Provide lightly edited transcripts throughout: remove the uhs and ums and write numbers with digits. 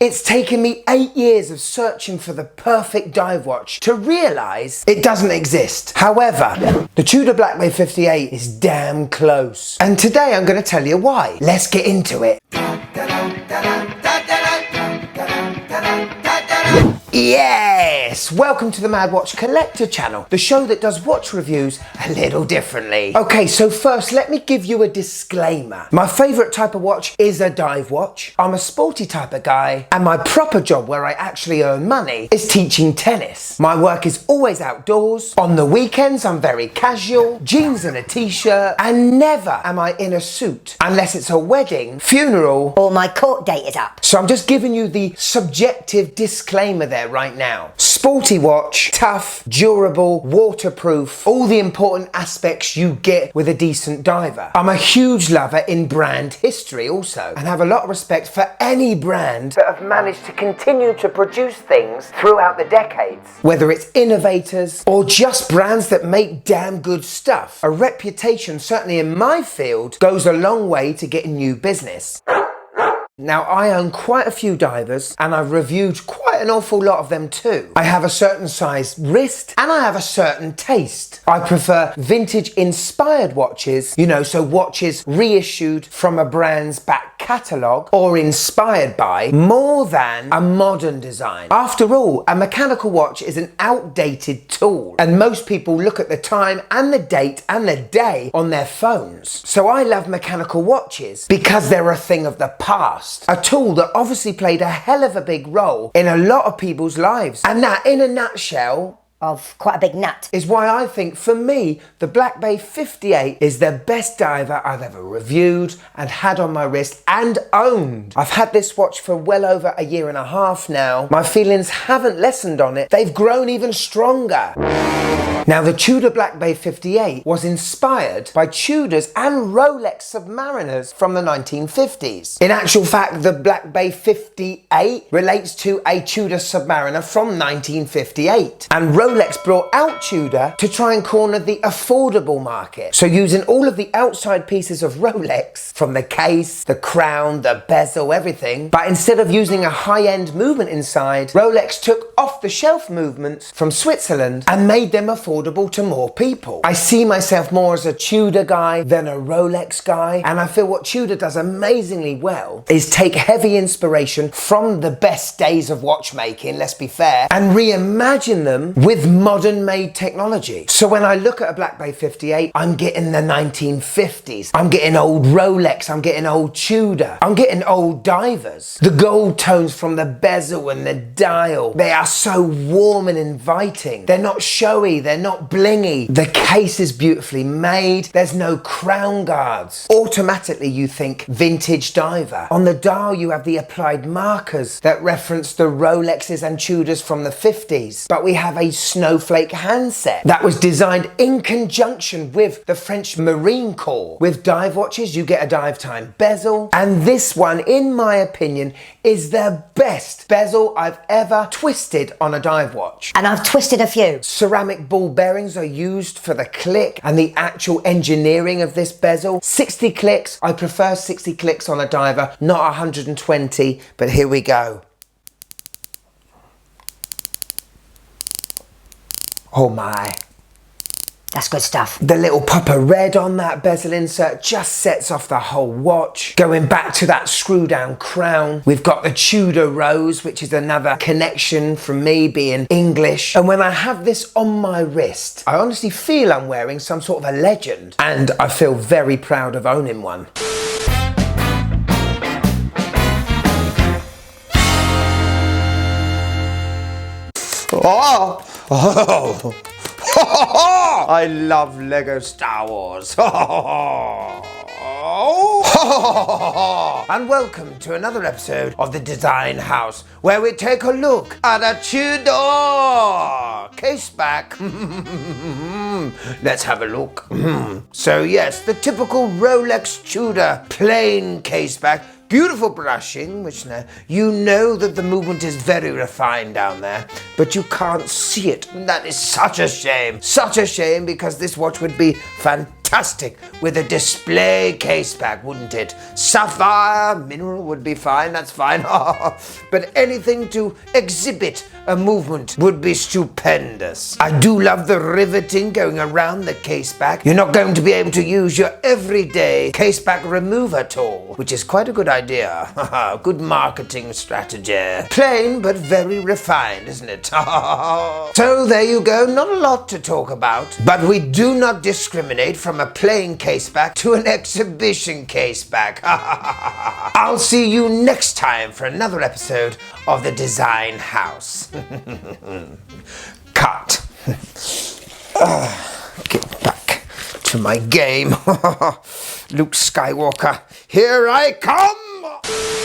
It's taken me 8 years of searching for the perfect dive watch to realise it doesn't exist. However, the Tudor Black Bay 58 is damn close. And today I'm going to tell you why. Let's get into it. Yes! Welcome to the Mad Watch Collector channel, the show that does watch reviews a little differently. Okay, so first let me give you a disclaimer. My favourite type of watch is a dive watch. I'm a sporty type of guy, and my proper job where I actually earn money is teaching tennis. My work is always outdoors. On the weekends I'm very casual, jeans and a t-shirt, and never am I in a suit unless it's a wedding, funeral, or my court date is up. So I'm just giving you the subjective disclaimer there right now. Sporty watch, tough, durable, waterproof, all the important aspects you get with a decent diver. I'm a huge lover in brand history also, and have a lot of respect for any brand that have managed to continue to produce things throughout the decades. Whether it's innovators or just brands that make damn good stuff. A reputation, certainly in my field, goes a long way to getting new business. Now, I own quite a few divers, and I've reviewed quite an awful lot of them too. I have a certain size wrist, and I have a certain taste. I prefer vintage inspired watches, so watches reissued from a brand's back catalogue or inspired by, more than a modern design. After all, a mechanical watch is an outdated tool, and most people look at the time and the date and the day on their phones. So I love mechanical watches because they're a thing of the past. A tool that obviously played a hell of a big role in a lot of people's lives. And that, in a nutshell, of quite a big nut, is why I think, for me, the Black Bay 58 is the best diver I've ever reviewed and had on my wrist and owned. I've had this watch for well over a year and a half now. My feelings haven't lessened on it. They've grown even stronger. Now, the Tudor Black Bay 58 was inspired by Tudors and Rolex Submariners from the 1950s. In actual fact, the Black Bay 58 relates to a Tudor Submariner from 1958. And Rolex brought out Tudor to try and corner the affordable market. So using all of the outside pieces of Rolex, from the case, the crown, the bezel, everything, but instead of using a high-end movement inside, Rolex took off-the-shelf movements from Switzerland and made them affordable to more people. I see myself more as a Tudor guy than a Rolex guy, and I feel what Tudor does amazingly well is take heavy inspiration from the best days of watchmaking, let's be fair, and reimagine them with modern made technology. So when I look at a Black Bay 58, I'm getting the 1950s, I'm getting old Rolex, I'm getting old Tudor, I'm getting old divers. The gold tones from the bezel and the dial, they are so warm and inviting. They're not showy, they're not blingy. The case is beautifully made. There's no crown guards. Automatically you think vintage diver. On the dial you have the applied markers that reference the Rolexes and Tudors from the 50s. But we have a snowflake handset that was designed in conjunction with the French Marine Corps. With dive watches you get a dive time bezel, and this one, in my opinion, is the best bezel I've ever twisted on a dive watch. and I've twisted a few. Ceramic ball bearings are used for the click and the actual engineering of this bezel. 60 clicks. I prefer 60 clicks on a diver, not 120, but here we go. Oh my. That's good stuff. The little pop of red on that bezel insert just sets off the whole watch. Going back to that screw down crown, we've got the Tudor rose, which is another connection from me being English. And when I have this on my wrist, I honestly feel I'm wearing some sort of a legend, and I feel very proud of owning one. Oh! I love Lego Star Wars. And welcome to another episode of the Design House, where we take a look at a Tudor case back. Let's have a look. So yes, the typical Rolex Tudor plain case back. Beautiful brushing, which now you know that the movement is very refined down there, but you can't see it. That is such a shame because this watch would be fantastic fantastic with a display case back, wouldn't it? Sapphire, mineral would be fine, that's fine. But anything to exhibit a movement would be stupendous. I do love the riveting going around the case back. You're not going to be able to use your everyday case back remover tool, which is quite a good idea. Good marketing strategy. Plain but very refined, isn't it? So there you go, not a lot to talk about, but we do not discriminate from a plain case back to an exhibition case back. I'll see you next time for another episode of the Design House. Cut. Get back to my game. Luke Skywalker, here I come!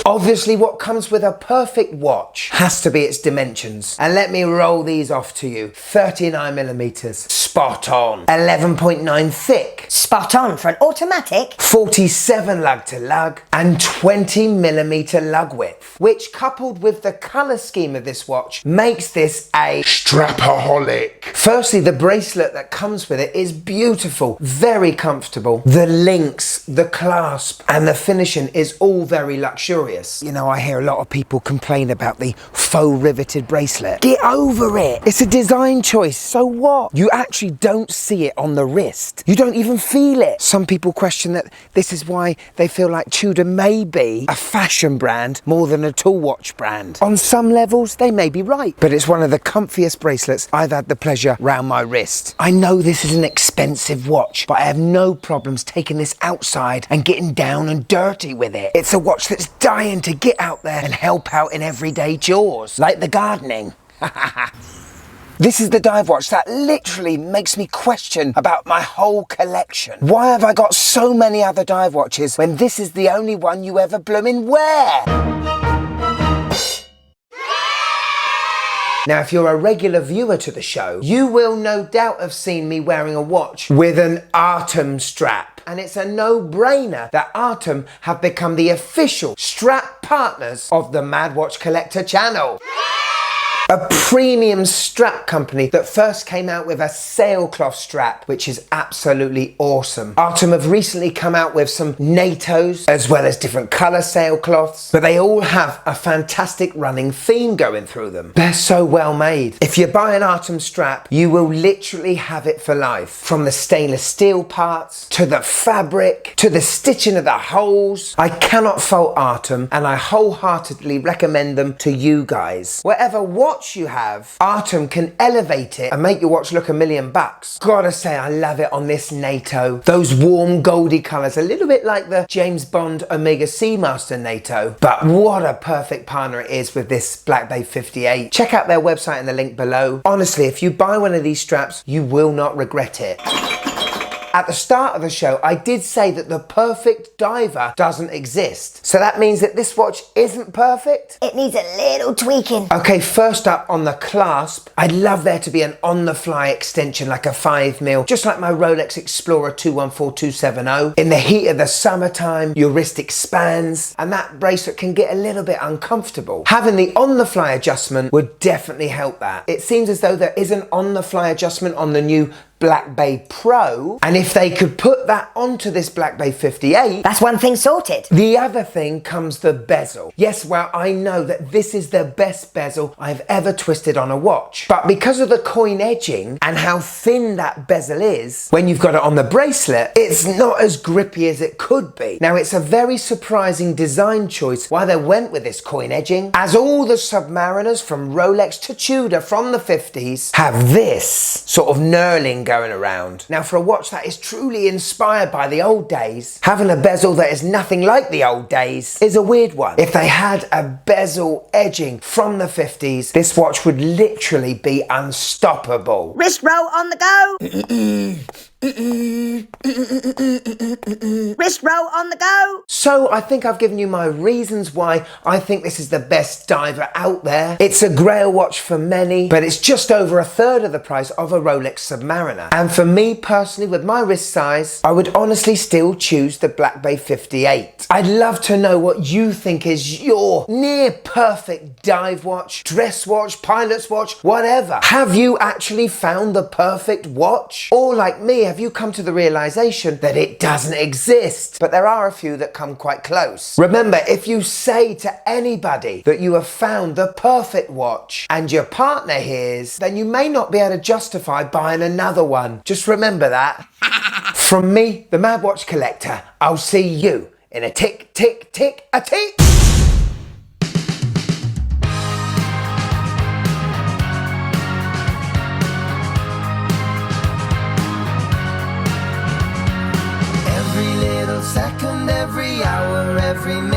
Obviously, what comes with a perfect watch has to be its dimensions. And let me roll these off to you. 39mm, spot on. 11.9 thick. Spot on for an automatic. 47 lug to lug and 20mm lug width, which coupled with the colour scheme of this watch makes this a strapaholic. Firstly, the bracelet that comes with it is beautiful, very comfortable. The links, the clasp and the finishing is all very luxurious. You know, I hear a lot of people complain about the faux riveted bracelet. Get over it. It's a design choice, so what? You actually don't see it on the wrist. You don't even feel it. Some people question that this is why they feel like Tudor may be a fashion brand more than a tool watch brand. On some levels, they may be right, but it's one of the comfiest bracelets I've had the pleasure round my wrist. I know this is an expensive watch, but I have no problems taking this outside and getting down and dirty with it. It's a watch that's dying to get out there and help out in everyday chores, like the gardening. This is the dive watch that literally makes me question about my whole collection. Why have I got so many other dive watches when this is the only one you ever bloomin' wear? Now, if you're a regular viewer to the show, you will no doubt have seen me wearing a watch with an ARTEM strap. And it's a no-brainer that ARTEM have become the official strap partners of the Mad Watch Collector channel. A premium strap company that first came out with a sailcloth strap, which is absolutely awesome. ARTEM have recently come out with some NATOs, as well as different colour sailcloths, but they all have a fantastic running theme going through them. They're so well made. If you buy an ARTEM strap, you will literally have it for life. From the stainless steel parts, to the fabric, to the stitching of the holes. I cannot fault ARTEM, and I wholeheartedly recommend them to you guys. Whatever watch you have, ARTEM can elevate it and make your watch look $1,000,000. Gotta say, I love it on this NATO. Those warm goldy colours, a little bit like the James Bond Omega Seamaster NATO. But what a perfect partner it is with this Black Bay 58. Check out their website in the link below. Honestly, if you buy one of these straps, you will not regret it. At the start of the show, I did say that the perfect diver doesn't exist. So that means that this watch isn't perfect? It needs a little tweaking. Okay, first up on the clasp, I'd love there to be an on-the-fly extension like a 5mm, just like my Rolex Explorer 214270. In the heat of the summertime, your wrist expands and that bracelet can get a little bit uncomfortable. Having the on-the-fly adjustment would definitely help that. It seems as though there is an on-the-fly adjustment on the new Black Bay Pro, and if they could put that onto this Black Bay 58, that's one thing sorted. The other thing comes the bezel. Yes, well, I know that this is the best bezel I've ever twisted on a watch, but because of the coin edging and how thin that bezel is, when you've got it on the bracelet, it's not as grippy as it could be. Now, it's a very surprising design choice why they went with this coin edging, as all the Submariners from Rolex to Tudor from the 50s have this sort of knurling going around. Now, for a watch that is truly inspired by the old days, having a bezel that is nothing like the old days is a weird one. If they had a bezel edging from the 50s, this watch would literally be unstoppable. Wrist roll on the go. Wrist roll on the go. So I think I've given you my reasons why I think this is the best diver out there. It's a grail watch for many, but it's just over a third of the price of a Rolex Submariner. designer. And for me personally, with my wrist size, I would honestly still choose the Black Bay 58. I'd love to know what you think is your near perfect dive watch, dress watch, pilot's watch, whatever. Have you actually found the perfect watch? Or like me, have you come to the realization that it doesn't exist? But there are a few that come quite close. Remember, if you say to anybody that you have found the perfect watch and your partner hears, then you may not be able to justify buying another one. Just remember that. From me, the Mad Watch Collector, I'll see you in a tick, tick, tick, a tick. Every little second, every hour, every minute.